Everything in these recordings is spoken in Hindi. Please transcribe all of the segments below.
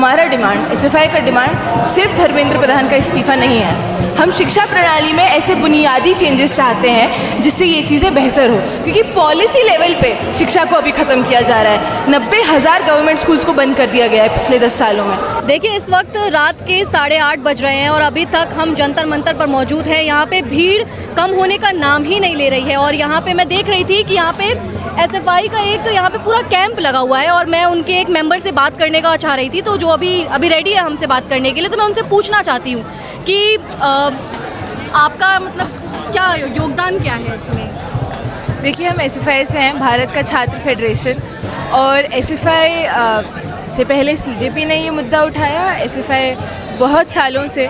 हमारा डिमांड, एसएफआई का डिमांड सिर्फ धर्मेंद्र प्रधान का इस्तीफ़ा नहीं है। हम शिक्षा प्रणाली में ऐसे बुनियादी चेंजेस चाहते हैं जिससे ये चीज़ें बेहतर हो, क्योंकि पॉलिसी लेवल पे शिक्षा को अभी ख़त्म किया जा रहा है। 90,000 गवर्नमेंट स्कूल्स को बंद कर दिया गया है पिछले 10 सालों में। देखिए, इस वक्त रात के 8:30 बज रहे हैं और अभी तक हम जंतर मंतर पर मौजूद हैं। यहाँ पे भीड़ कम होने का नाम ही नहीं ले रही है और यहाँ पे मैं देख रही थी कि यहाँ पे एसएफआई का एक यहाँ पे पूरा कैंप लगा हुआ है और मैं उनके एक मेंबर से बात करने का चाह रही थी, तो जो अभी रेडी है हमसे बात करने के लिए, तो मैं उनसे पूछना चाहती हूँ कि आपका मतलब क्या योगदान क्या है इसमें? देखिए, हम एसएफआई से हैं, भारत का छात्र फेडरेशन, और एसएफआई से पहले सीजेपी ने ये मुद्दा उठाया। एसएफआई बहुत सालों से,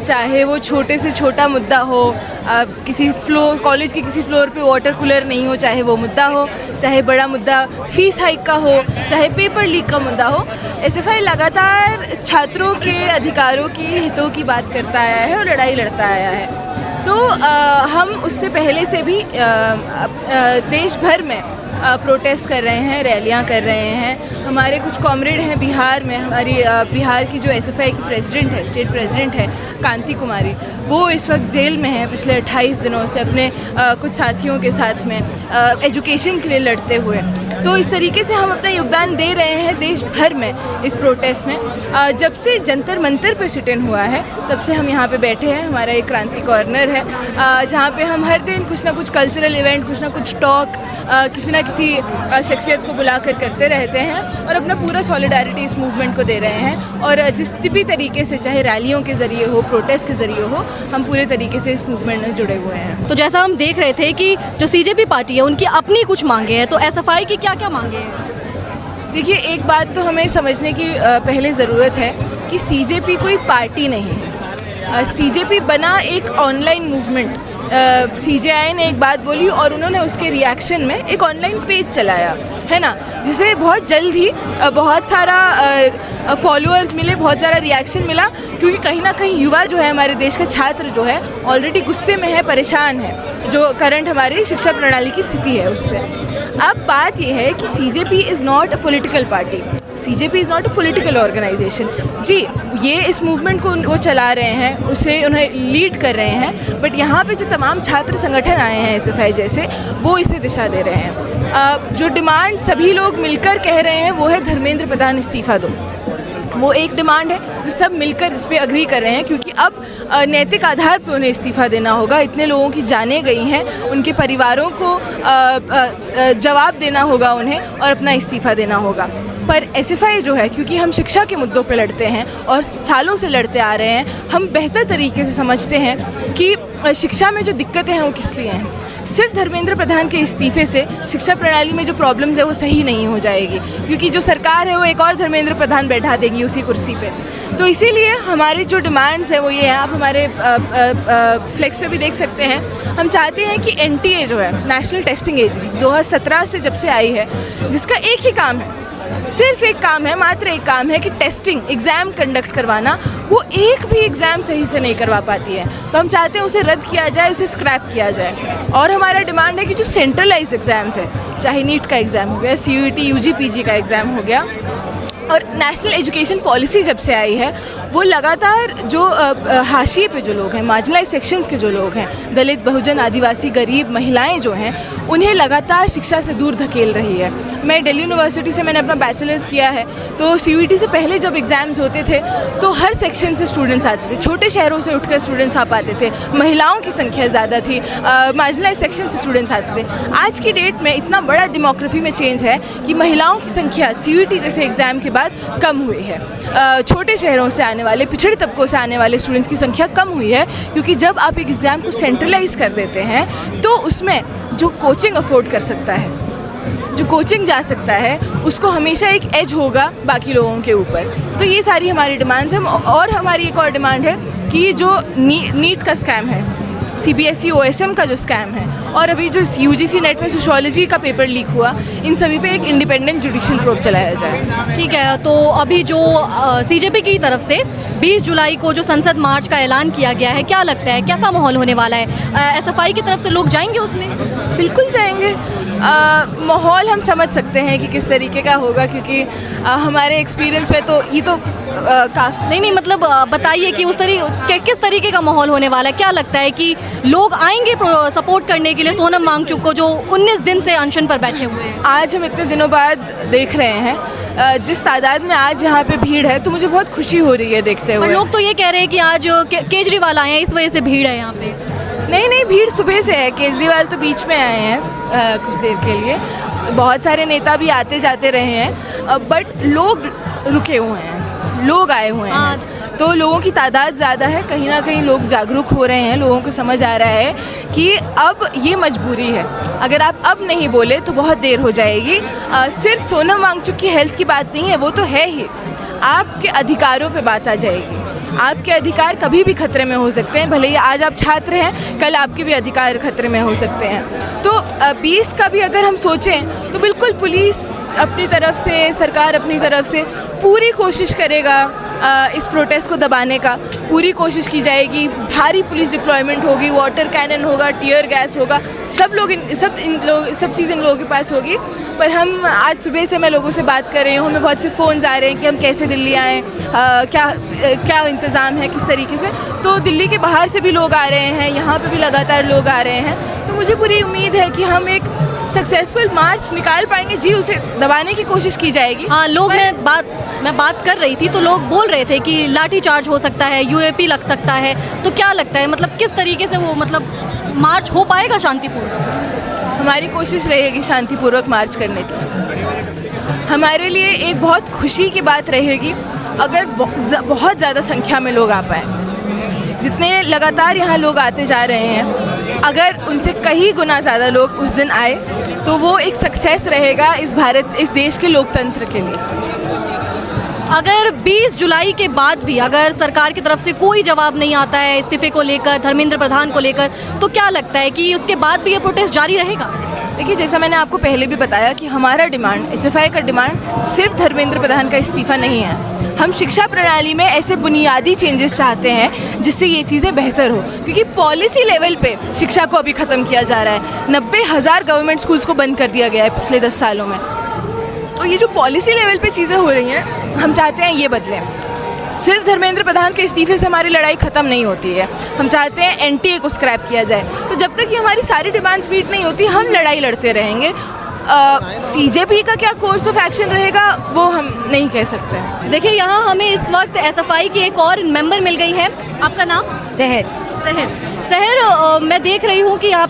चाहे वो छोटे से छोटा मुद्दा हो, किसी फ्लोर, कॉलेज के किसी फ्लोर पे वाटर कूलर नहीं हो, चाहे वो मुद्दा हो, चाहे बड़ा मुद्दा फीस हाइक का हो, चाहे पेपर लीक का मुद्दा हो, एसएफआई लगातार छात्रों के अधिकारों की, हितों की बात करता आया है और लड़ाई लड़ता आया है। तो हम उससे पहले से भी देश भर में प्रोटेस्ट कर रहे हैं, रैलियां कर रहे हैं। हमारे कुछ कॉमरेड हैं बिहार में, हमारी बिहार की जो एसएफआई की प्रेसिडेंट है, स्टेट प्रेसिडेंट है कांति कुमारी, वो इस वक्त जेल में है पिछले 28 दिनों से अपने कुछ साथियों के साथ में एजुकेशन के लिए लड़ते हुए। तो इस तरीके से हम अपना योगदान दे रहे हैं देश भर में इस प्रोटेस्ट में। जब से जंतर मंतर पे सिट इन हुआ है तब से हम यहाँ पे बैठे हैं। हमारा एक क्रांति कॉर्नर है जहाँ पे हम हर दिन कुछ ना कुछ कल्चरल इवेंट, कुछ ना कुछ टॉक किसी ना किसी शख्सियत को बुलाकर करते रहते हैं और अपना पूरा सॉलिडारिटी इस मूवमेंट को दे रहे हैं। और जिस भी तरीके से, चाहे रैलियों के ज़रिए हो, प्रोटेस्ट के ज़रिए हो, हम पूरे तरीके से इस मूवमेंट में जुड़े हुए हैं। तो जैसा हम देख रहे थे कि जो सीजेपी पार्टी है उनकी अपनी कुछ मांगे हैं, तो एसएफआई की क्या क्या मांगे हैं? देखिए, एक बात तो हमें समझने की पहले ज़रूरत है कि सीजेपी कोई पार्टी नहीं है। सीजेपी बना एक ऑनलाइन मूवमेंट। सीजेआई ने एक बात बोली और उन्होंने उसके रिएक्शन में एक ऑनलाइन पेज चलाया है ना, जिसे बहुत जल्द ही बहुत सारा फॉलोअर्स मिले, बहुत ज़्यादा रिएक्शन मिला, क्योंकि कहीं ना कहीं युवा जो है, हमारे देश का छात्र जो है, ऑलरेडी गुस्से में है, परेशान है, जो करंट हमारी शिक्षा प्रणाली की स्थिति है उससे। अब बात यह है कि CJP is not a political party, CJP is not a political organisation. जी, ये इस मूवमेंट को वो चला रहे हैं, उसे उन्हें लीड कर रहे हैं, बट यहाँ पे जो तमाम छात्र संगठन आए हैं एसएफआई जैसे, वो इसे दिशा दे रहे हैं। जो डिमांड सभी लोग मिलकर कह रहे हैं वो है धर्मेंद्र प्रधान इस्तीफ़ा दो। वो एक डिमांड है जो सब मिलकर इस पर अग्री कर रहे हैं, क्योंकि अब नैतिक आधार पर उन्हें इस्तीफ़ा देना होगा। इतने लोगों की जानें गई हैं, उनके परिवारों को जवाब देना होगा उन्हें और अपना इस्तीफ़ा देना होगा। पर एसएफआई जो है, क्योंकि हम शिक्षा के मुद्दों पर लड़ते हैं और सालों से लड़ते आ रहे हैं, हम बेहतर तरीके से समझते हैं कि शिक्षा में जो दिक्कतें हैं वो किस लिए हैं। सिर्फ धर्मेंद्र प्रधान के इस्तीफे से शिक्षा प्रणाली में जो प्रॉब्लम्स है वो सही नहीं हो जाएगी, क्योंकि जो सरकार है वो एक और धर्मेंद्र प्रधान बैठा देगी उसी कुर्सी पे। तो इसीलिए हमारी जो डिमांड्स हैं वो ये हैं, आप हमारे फ्लेक्स पे भी देख सकते हैं। हम चाहते हैं कि एनटीए जो है, नेशनल टेस्टिंग एजेंसी, 2017 से जब से आई है, जिसका एक ही काम है, सिर्फ एक काम है, मात्र एक काम है कि टेस्टिंग, एग्ज़ाम कंडक्ट करवाना, वो एक भी एग्ज़ाम सही से नहीं करवा पाती है। तो हम चाहते हैं उसे रद्द किया जाए, उसे स्क्रैप किया जाए। और हमारा डिमांड है कि जो सेंट्रलाइज्ड एग्ज़ाम्स है, चाहे नीट का एग्ज़ाम हो गया, सीयूईटी, यूजीपीजी का एग्ज़ाम हो गया, और नेशनल एजुकेशन पॉलिसी जब से आई है, वो लगातार जो हाशिए पे जो लोग हैं, मार्जिनलाइज सेक्शंस के जो लोग हैं, दलित, बहुजन, आदिवासी, गरीब, महिलाएं जो हैं, उन्हें लगातार शिक्षा से दूर धकेल रही है। मैं दिल्ली यूनिवर्सिटी से मैंने अपना बैचलर्स किया है, तो सीयूईटी से पहले जब एग्ज़ाम्स होते थे तो हर सेक्शन से स्टूडेंट्स आते थे, छोटे शहरों से उठकर स्टूडेंट्स आ पाते थे, महिलाओं की संख्या ज़्यादा थी, मार्जिनलाइज सेक्शन से स्टूडेंट्स आते थे। आज की डेट में इतना बड़ा डेमोग्राफी में चेंज है कि महिलाओं की संख्या सीयूईटी जैसे एग्ज़ाम के बाद कम हुई है। छोटे शहरों से आने वाले, पिछड़े तबकों से आने वाले स्टूडेंट्स की संख्या कम हुई है, क्योंकि जब आप एक एग्ज़ाम को सेंट्रलाइज कर देते हैं तो उसमें जो कोचिंग अफोर्ड कर सकता है, जो कोचिंग जा सकता है, उसको हमेशा एक एज होगा बाकी लोगों के ऊपर। तो ये सारी हमारी डिमांड्स हैं। और हमारी एक और डिमांड है कि जो नीट का स्कैम है, सीबीएसई ओएसएम का जो स्कैम है, और अभी जो यूजीसी नेट में सोशियोलॉजी का पेपर लीक हुआ, इन सभी पे एक इंडिपेंडेंट जुडिशियल प्रोब चलाया जाए। ठीक है, तो अभी जो सीजेपी की तरफ से 20 जुलाई को जो संसद मार्च का ऐलान किया गया है, क्या लगता है कैसा माहौल होने वाला है? एसएफआई की तरफ से लोग जाएंगे उसमें? बिल्कुल जाएंगे। माहौल हम समझ सकते हैं कि किस तरीके का होगा, क्योंकि हमारे एक्सपीरियंस में तो ये तो काफ़ी नहीं मतलब बताइए कि किस तरीके का माहौल होने वाला है। क्या लगता है कि लोग आएंगे सपोर्ट करने के लिए सोनम वांगचुक को, जो 19 दिन से अनशन पर बैठे हुए हैं? आज हम इतने दिनों बाद देख रहे हैं जिस तादाद में आज यहाँ पे भीड़ है, तो मुझे बहुत खुशी हो रही है देखते हुए। पर लोग तो ये कह रहे हैं कि आज केजरीवाल आए हैं, इस वजह से भीड़ है यहाँ पे। नहीं, भीड़ सुबह से है। केजरीवाल तो बीच में आए हैं कुछ देर के लिए। बहुत सारे नेता भी आते जाते रहे हैं, बट लोग रुके हुए हैं, लोग आए हुए हैं। तो लोगों की तादाद ज़्यादा है, कहीं ना कहीं लोग जागरूक हो रहे हैं, लोगों को समझ आ रहा है कि अब ये मजबूरी है। अगर आप अब नहीं बोले तो बहुत देर हो जाएगी। सिर्फ सोनम वांगचुक की हेल्थ की बात नहीं है, वो तो है ही, आपके अधिकारों पे बात आ जाएगी। आपके अधिकार कभी भी खतरे में हो सकते हैं, भले ही आज आप छात्र हैं, कल आपके भी अधिकार खतरे में हो सकते हैं। तो 20 का भी अगर हम सोचें तो बिल्कुल पुलिस अपनी तरफ से, सरकार अपनी तरफ से पूरी कोशिश करेगा इस प्रोटेस्ट को दबाने का। पूरी कोशिश की जाएगी, भारी पुलिस डिप्लॉयमेंट होगी, वाटर कैनन होगा, टियर गैस होगा, सब चीज़ इन लोगों के पास होगी। पर हम आज सुबह से मैं लोगों से बात कर रही हूँ, हमें बहुत से फ़ोन्स आ रहे हैं कि हम कैसे दिल्ली आएँ, क्या इंतज़ाम है, किस तरीके से। तो दिल्ली के बाहर से भी लोग आ रहे हैं, यहाँ पे भी लगातार लोग आ रहे हैं। तो मुझे पूरी उम्मीद है कि हम एक सक्सेसफुल मार्च निकाल पाएंगे। जी, उसे दबाने की कोशिश की जाएगी। हाँ, लोग मैं बात कर रही थी तो लोग बोल रहे थे कि लाठी चार्ज हो सकता है, यूएपी लग सकता है। तो क्या लगता है, मतलब किस तरीके से वो मार्च हो पाएगा शांतिपूर्ण? हमारी कोशिश रहेगी शांतिपूर्वक मार्च करने की। हमारे लिए एक बहुत खुशी की बात रहेगी अगर बहुत ज़्यादा संख्या में लोग आ पाए। जितने लगातार यहाँ लोग आते जा रहे हैं, अगर उनसे कहीं गुना ज़्यादा लोग उस दिन आए तो वो एक सक्सेस रहेगा इस देश के लोकतंत्र के लिए। अगर 20 जुलाई के बाद भी अगर सरकार की तरफ से कोई जवाब नहीं आता है इस्तीफे को लेकर, धर्मेंद्र प्रधान को लेकर, तो क्या लगता है कि उसके बाद भी ये प्रोटेस्ट जारी रहेगा? देखिए, जैसा मैंने आपको पहले भी बताया कि हमारा डिमांड, एसएफआई का डिमांड सिर्फ धर्मेंद्र प्रधान का इस्तीफा नहीं है। हम शिक्षा प्रणाली में ऐसे बुनियादी चेंजेस चाहते हैं जिससे ये चीज़ें बेहतर हो, क्योंकि पॉलिसी लेवल पे शिक्षा को अभी ख़त्म किया जा रहा है। 90,000 गवर्नमेंट स्कूल्स को बंद कर दिया गया है पिछले 10 सालों में। तो ये जो पॉलिसी लेवल पे चीज़ें हो रही हैं, हम चाहते हैं ये बदलें। सिर्फ धर्मेंद्र प्रधान के इस्तीफे से हमारी लड़ाई ख़त्म नहीं होती है। हम चाहते हैं एनटीए को स्क्रैप किया जाए। तो जब तक ये हमारी सारी डिमांड्स मीट नहीं होती, हम लड़ाई लड़ते रहेंगे। सीजेपी का क्या कोर्स ऑफ एक्शन रहेगा वो हम नहीं कह सकते। देखिए, यहाँ हमें इस वक्त एसएफआई की एक और मेंबर मिल गई है। आपका नाम? शहर मैं देख रही हूँ कि यहाँ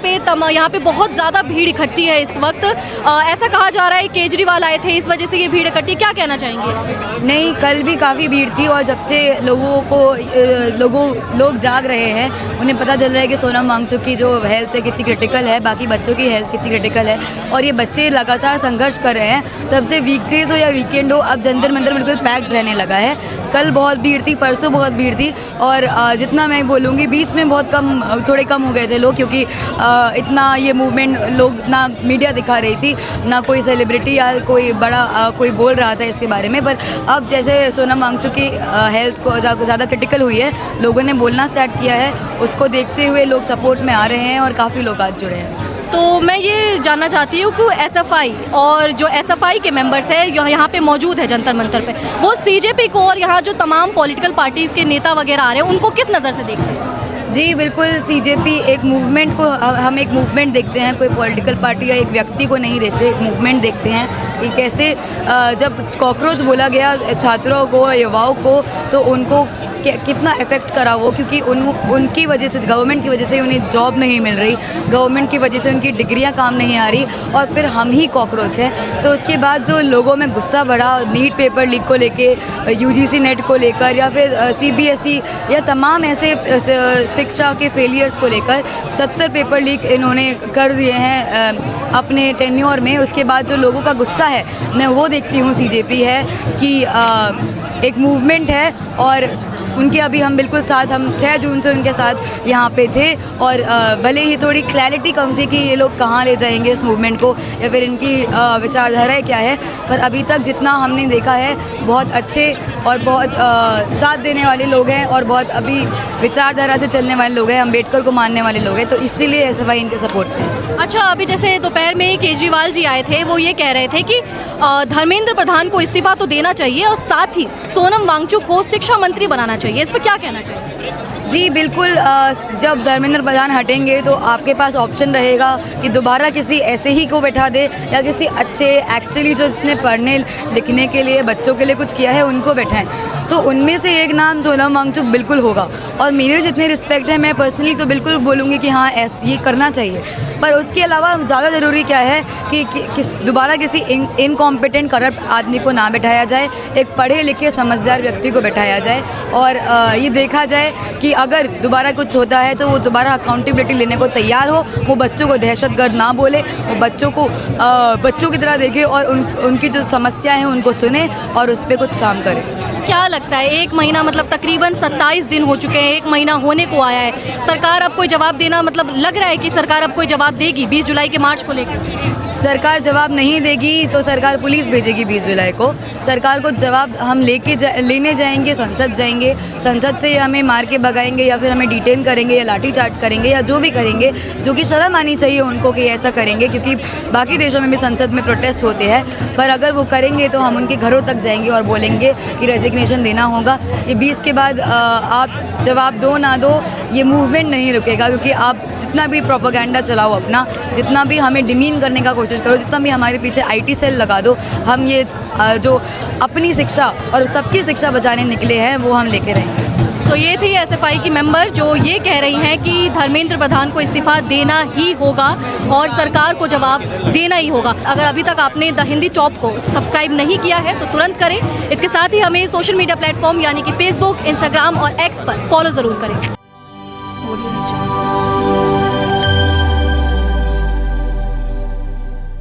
पे बहुत ज़्यादा भीड़ इकट्ठी है इस वक्त। ऐसा कहा जा रहा है केजरीवाल आए थे, इस वजह से ये भीड़ इकट्ठी। क्या कहना चाहेंगे इसमें? नहीं, कल भी काफ़ी भीड़ थी और जब से लोग जाग रहे हैं, उन्हें पता चल रहा है कि सोनम वांगचुक की जो हेल्थ है कितनी क्रिटिकल है, बाकी बच्चों की हेल्थ कितनी क्रिटिकल है, और ये बच्चे लगातार संघर्ष कर रहे हैं। तब से वीकडेज हो या वीकेंड हो, अब जंतर मंतर बिल्कुल पैक्ड रहने लगा है। कल बहुत भीड़ थी, परसों बहुत भीड़ थी, और जितना मैं बोलूँगी बीच में थोड़े कम हो गए थे लोग, क्योंकि इतना ये मूवमेंट लोग ना मीडिया दिखा रही थी, ना कोई सेलिब्रिटी या कोई बड़ा कोई बोल रहा था इसके बारे में। पर अब जैसे सोनम वांगचुक की हेल्थ को ज़्यादा क्रिटिकल हुई है, लोगों ने बोलना स्टार्ट किया है, उसको देखते हुए लोग सपोर्ट में आ रहे हैं और काफ़ी लोग आज जुड़े हैं। तो मैं ये जानना चाहती हूँ कि एसएफआई और जो एसएफआई के मेंबर्स हैं यहाँ पे मौजूद है जंतर मंतर पे, वो सीजेपी को और यहाँ जो तमाम पॉलिटिकल पार्टीज़ के नेता वगैरह आ रहे हैं उनको किस नज़र से देखते हैं? जी बिल्कुल, सीजेपी एक मूवमेंट को, हम एक मूवमेंट देखते हैं, कोई पॉलिटिकल पार्टी या एक व्यक्ति को नहीं देखते, एक मूवमेंट देखते हैं कि कैसे जब कॉकरोच बोला गया छात्रों को, युवाओं को, तो उनको कितना इफेक्ट करा वो, क्योंकि उनकी वजह से, गवर्नमेंट की वजह से उन्हें जॉब नहीं मिल रही, गवर्नमेंट की वजह से उनकी डिग्रियां काम नहीं आ रही, और फिर हम ही कॉकरोच हैं। तो उसके बाद जो लोगों में गुस्सा बढ़ा नीट पेपर लीक को लेके, यूजीसी नेट को लेकर, या फिर सीबीएसई या तमाम ऐसे शिक्षा के फेलियर्स को लेकर 70 पेपर लीक इन्होंने कर दिए हैं अपने टेन्योर में। उसके बाद जो लोगों का गुस्सा है, मैं वो देखती हूँ सीजेपी है कि एक मूवमेंट है और उनके अभी हम बिल्कुल साथ, हम 6 जून से उनके साथ यहाँ पे थे और भले ही थोड़ी क्लैरिटी कम थी कि ये लोग कहाँ ले जाएंगे इस मूवमेंट को या फिर इनकी विचारधारा क्या है, पर अभी तक जितना हमने देखा है बहुत अच्छे और बहुत साथ देने वाले लोग हैं और बहुत अभी विचारधारा से चलने वाले लोग हैं, अम्बेडकर को मानने वाले लोग हैं, तो इसीलिए एसएफआई इनके सपोर्ट में है। अच्छा, अभी जैसे दोपहर में केजरीवाल जी आए थे, वो ये कह रहे थे कि धर्मेंद्र प्रधान को इस्तीफा तो देना चाहिए और साथ ही सोनम वांगचुक को शिक्षा मंत्री बनाना चाहिए, इस पर क्या कहना चाहिए? जी बिल्कुल, जब धर्मेंद्र प्रधान हटेंगे तो आपके पास ऑप्शन रहेगा कि दोबारा किसी ऐसे ही को बैठा दे या किसी अच्छे एक्चुअली जो जिसने पढ़ने लिखने के लिए बच्चों के लिए कुछ किया है उनको बैठाएं, तो उनमें से एक नाम सोनम वांगचुक बिल्कुल होगा। और मेरे जितने रिस्पेक्ट है, मैं पर्सनली तो बिल्कुल बोलूँगी कि हाँ ये करना चाहिए, पर उसके अलावा ज़्यादा ज़रूरी क्या है कि दोबारा किसी इनकॉम्पिटेंट करप्ट आदमी को ना बैठाया जाए, एक पढ़े लिखे समझदार व्यक्ति को बैठाया जाए और ये देखा जाए कि अगर दोबारा कुछ होता है तो वो दोबारा अकाउंटेबिलिटी लेने को तैयार हो, वो बच्चों को दहशतगर्द ना बोले, वो बच्चों को बच्चों की तरह देखे और उनकी जो समस्याएं हैं उनको सुने और उस पर कुछ काम करे। क्या लगता है, 1 महीना मतलब तकरीबन 27 दिन हो चुके हैं, 1 महीना होने को आया है, सरकार अब कोई जवाब देना, मतलब लग रहा है कि सरकार अब कोई जवाब देगी 20 जुलाई के मार्च को लेकर? सरकार जवाब नहीं देगी तो सरकार पुलिस भेजेगी 20 जुलाई को। सरकार को जवाब हम लेने जाएंगे, संसद जाएंगे, संसद से हमें मार के भगाएंगे या फिर हमें डिटेन करेंगे या लाठी चार्ज करेंगे या जो भी करेंगे, जो कि शर्म आनी चाहिए उनको कि ऐसा करेंगे, क्योंकि बाकी देशों में भी संसद में प्रोटेस्ट होते हैं, पर अगर वो करेंगे तो हम उनके घरों तक जाएंगे और बोलेंगे कि रेजिग्नेशन देना होगा। ये 20 के बाद आप जवाब दो ना दो, ये मूवमेंट नहीं रुकेगा, क्योंकि आप जितना भी प्रोपेगेंडा चलाओ अपना, जितना भी हमें डिमीन करने का कोशिश करो, जितना भी हमारे पीछे आईटी सेल लगा दो, हम ये जो अपनी शिक्षा और सबकी शिक्षा बचाने निकले हैं वो हम लेके रहेंगे। तो ये थी एसएफआई की मेंबर जो ये कह रही हैं कि धर्मेंद्र प्रधान को इस्तीफा देना ही होगा और सरकार को जवाब देना ही होगा। अगर अभी तक आपने द हिंदी टॉप को सब्सक्राइब नहीं किया है तो तुरंत करें। इसके साथ ही हमें सोशल मीडिया प्लेटफॉर्म यानी कि फेसबुक, इंस्टाग्राम और एक्स पर फॉलो ज़रूर करें।